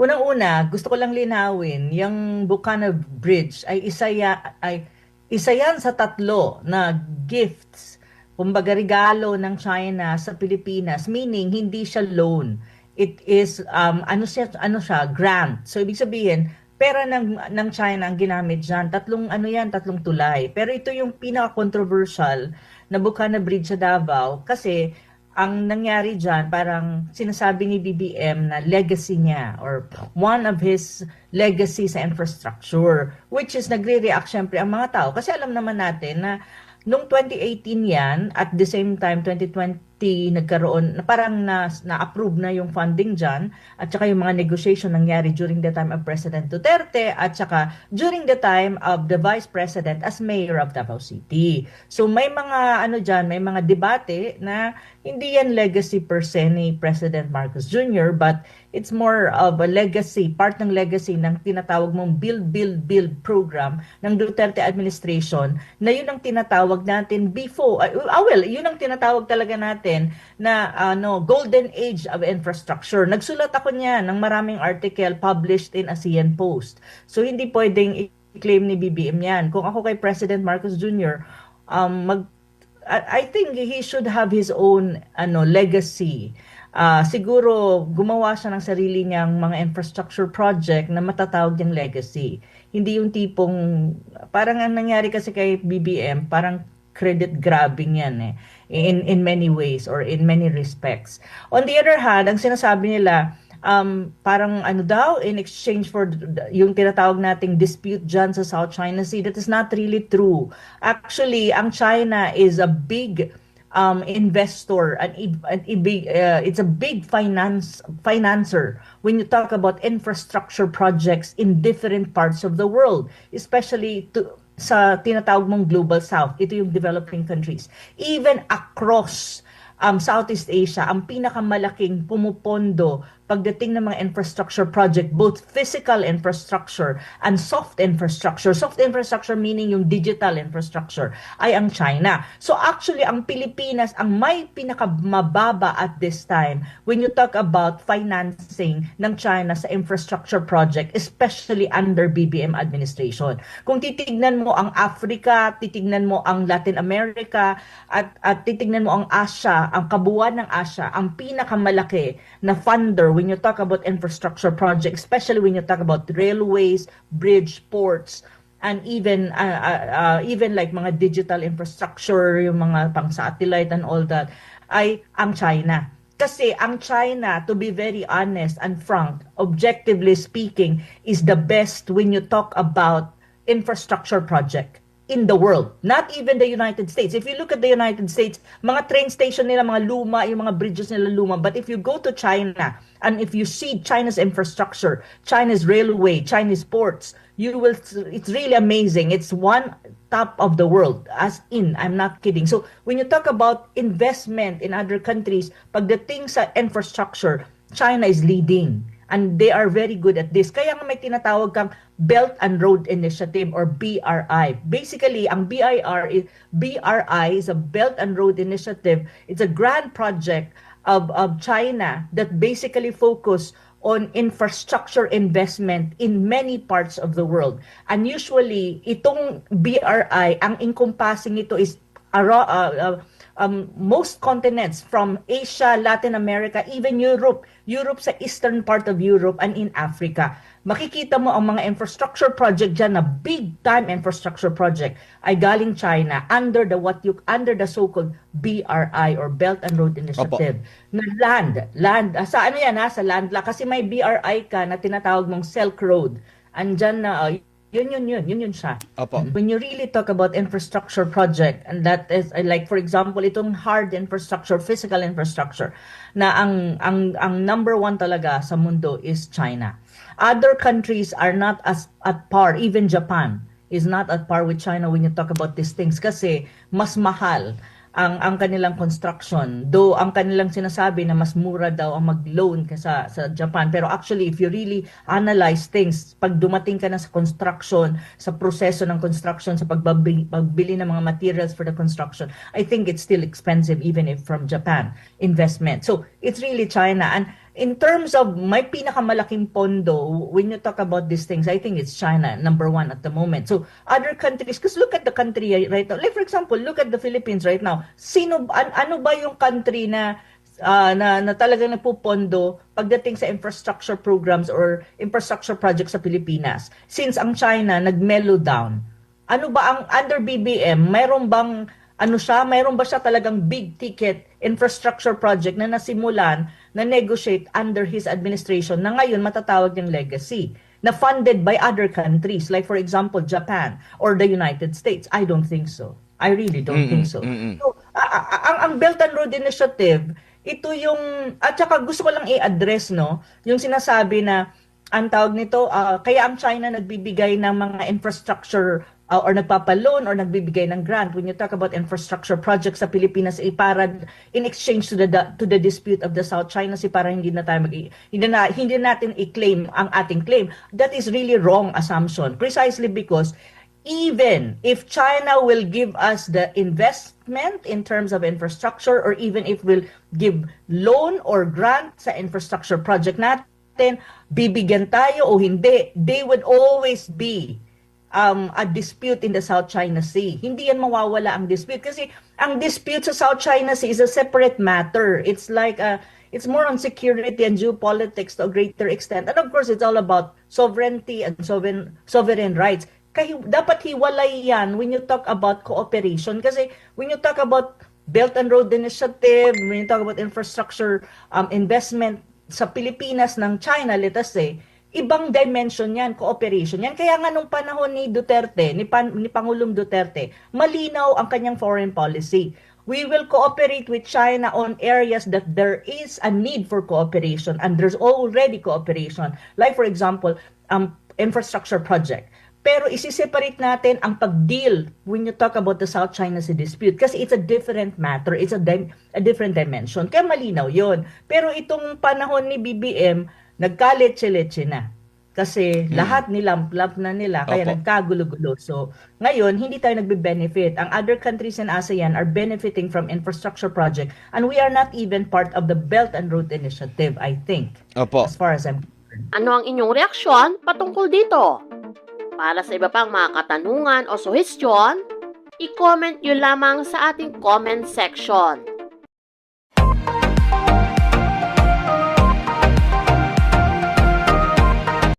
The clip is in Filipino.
Unang-una, gusto ko lang linawin, yung Bukana Bridge ay isa yan sa tatlo na gifts, kumbaga regalo ng China sa Pilipinas, meaning hindi siya loan. It is ano siya, grant. So ibig sabihin, pera ng China ang ginamit diyan. Tatlong tulay. Pero ito yung pinaka-controversial na Bukana Bridge sa Davao kasi ang nangyari dyan, parang sinasabi ni BBM na legacy niya or one of his legacy sa infrastructure, which is nagre-react syempre ang mga tao. Kasi alam naman natin na nung 2018 yan, at the same time 2020 nagkaroon, parang na-approve na yung funding dyan, at saka yung mga negotiation nangyari during the time of President Duterte, at saka during the time of the Vice President as Mayor of Davao City. So may mga ano dyan, may mga debate na hindi yan legacy per se ni President Marcos Jr., but it's more of a legacy, part ng legacy ng tinatawag mong Build, Build, Build program ng Duterte administration na yun ang tinatawag natin before, yun ang tinatawag talaga natin na golden age of infrastructure. Nagsulat ako niyan ng maraming article published in ASEAN Post. So hindi pwedeng i-claim ni BBM yan. Kung ako kay President Marcos Jr., I think he should have his own legacy. Siguro gumawa siya ng sarili niyang mga infrastructure project na matatawag niyang legacy. Hindi yung tipong parang ang nangyari kasi kay BBM, parang credit grabbing yan in many ways or in many respects. On the other hand, ang sinasabi nila parang ano daw in exchange for yung tinatawag nating dispute dyan sa South China Sea, that is not really true. Actually, ang China is a big investor and it's a big financer when you talk about infrastructure projects in different parts of the world, especially sa tinatawag mong Global South. Ito yung developing countries. Even across Southeast Asia, ang pinakamalaking pumupondo pagdating ng mga infrastructure project, both physical infrastructure and soft infrastructure. Soft infrastructure meaning yung digital infrastructure ay ang China. So actually, ang Pilipinas ang may pinakamababa at this time when you talk about financing ng China sa infrastructure project, especially under BBM administration. Kung titignan mo ang Africa, titignan mo ang Latin America, at titignan mo ang Asia, ang kabuuan ng Asia, ang pinakamalaki na funder when you talk about infrastructure projects, especially when you talk about railways, bridge, ports, and even like mga digital infrastructure, yung mga pang-satellite and all that, ay ang China. Kasi ang China, to be very honest and frank, objectively speaking, is the best when you talk about infrastructure project in the world, not even the United States. If you look at the United States, mga train station nila, mga luma, yung mga bridges nila luma. But if you go to China, and if you see China's infrastructure, China's railway, Chinese ports, it's really amazing. It's one top of the world, as in, I'm not kidding. So when you talk about investment in other countries, pagdating sa infrastructure, China is leading. And they are very good at this. Kaya nga may tinatawag kang Belt and Road Initiative or BRI. Basically, ang BRI is a Belt and Road Initiative. It's a grand project of China that basically focus on infrastructure investment in many parts of the world. And usually, itong BRI, ang encompassing ito is most continents from Asia, Latin America, even Europe sa eastern part of Europe and in Africa. Makikita mo ang mga infrastructure project dyan na big time infrastructure project ay galing China under the so-called BRI or Belt and Road Initiative. Opo. Na land sa ano yan sa land kasi may BRI ka na tinatawag mong Silk Road. Andyan na yun siya. Opo. When you really talk about infrastructure project, and that is like for example itong hard infrastructure, physical infrastructure na ang number one talaga sa mundo is China. Other countries are not as at par, even Japan is not at par with China when you talk about these things kasi mas mahal ang kanilang construction. Though ang kanilang sinasabi na mas mura daw ang mag-loan sa Japan. Pero actually, if you really analyze things, pag dumating ka na sa construction, sa proseso ng construction, sa pagbili ng mga materials for the construction, I think it's still expensive even if from Japan investment. So, it's really China. And in terms of may pinakamalaking pondo, when you talk about these things, I think it's China, number one at the moment. So other countries, because look at the country right now. Like for example, look at the Philippines right now. Ano ba yung country na na talagang nagpupondo pagdating sa infrastructure programs or infrastructure projects sa Pilipinas? Since ang China nag-mellow down, ano ba ang under BBM, mayroon ba siya talagang big ticket infrastructure project na nasimulan, na negotiate under his administration na ngayon matatawag niyang legacy, na funded by other countries like for example Japan or the United States? I don't think so. I really don't think so. So ang Belt and Road Initiative, ito yung, at saka gusto ko lang i-address, no, yung sinasabi na ang tawag nito, kaya ang China nagbibigay ng mga infrastructure or nagpapaloan or nagbibigay ng grant when you talk about infrastructure projects sa Pilipinas, para in exchange to the dispute of the South China Sea, para hindi natin i-claim ang ating claim. That is really wrong assumption, precisely because even if China will give us the investment in terms of infrastructure, or even if will give loan or grant sa infrastructure project natin, bibigyan tayo o hindi, they would always be a dispute in the South China Sea. Hindi yan mawawala ang dispute, kasi ang dispute sa South China Sea is a separate matter. It's like it's more on security and geopolitics to a greater extent. And of course, it's all about sovereignty and sovereign rights. Dapat hiwalay yan when you talk about cooperation, kasi when you talk about Belt and Road Initiative, when you talk about infrastructure investment sa Pilipinas ng China, let us say, ibang dimension yan, cooperation yan. Kaya nga nung panahon ni Duterte, ni Pangulong Duterte, malinaw ang kanyang foreign policy. We will cooperate with China on areas that there is a need for cooperation, and there's already cooperation. Like for example, infrastructure project. Pero isi-separate natin ang pag-deal when you talk about the South China Sea dispute, kasi it's a different matter, it's a different dimension. Kaya malinaw yon. Pero itong panahon ni BBM, nagkaletse-letse na. Kasi lahat nilamplap na nila, kaya nagkagulo-gulo. So ngayon, hindi tayo nagbe-benefit. Ang other countries in ASEAN are benefiting from infrastructure project, and we are not even part of the Belt and Road Initiative, I think. Opo. As far as I'm concerned. Ano ang inyong reaksyon patungkol dito? Para sa iba pang mga katanungan o suhestyon, i-comment nyo lamang sa ating comment section.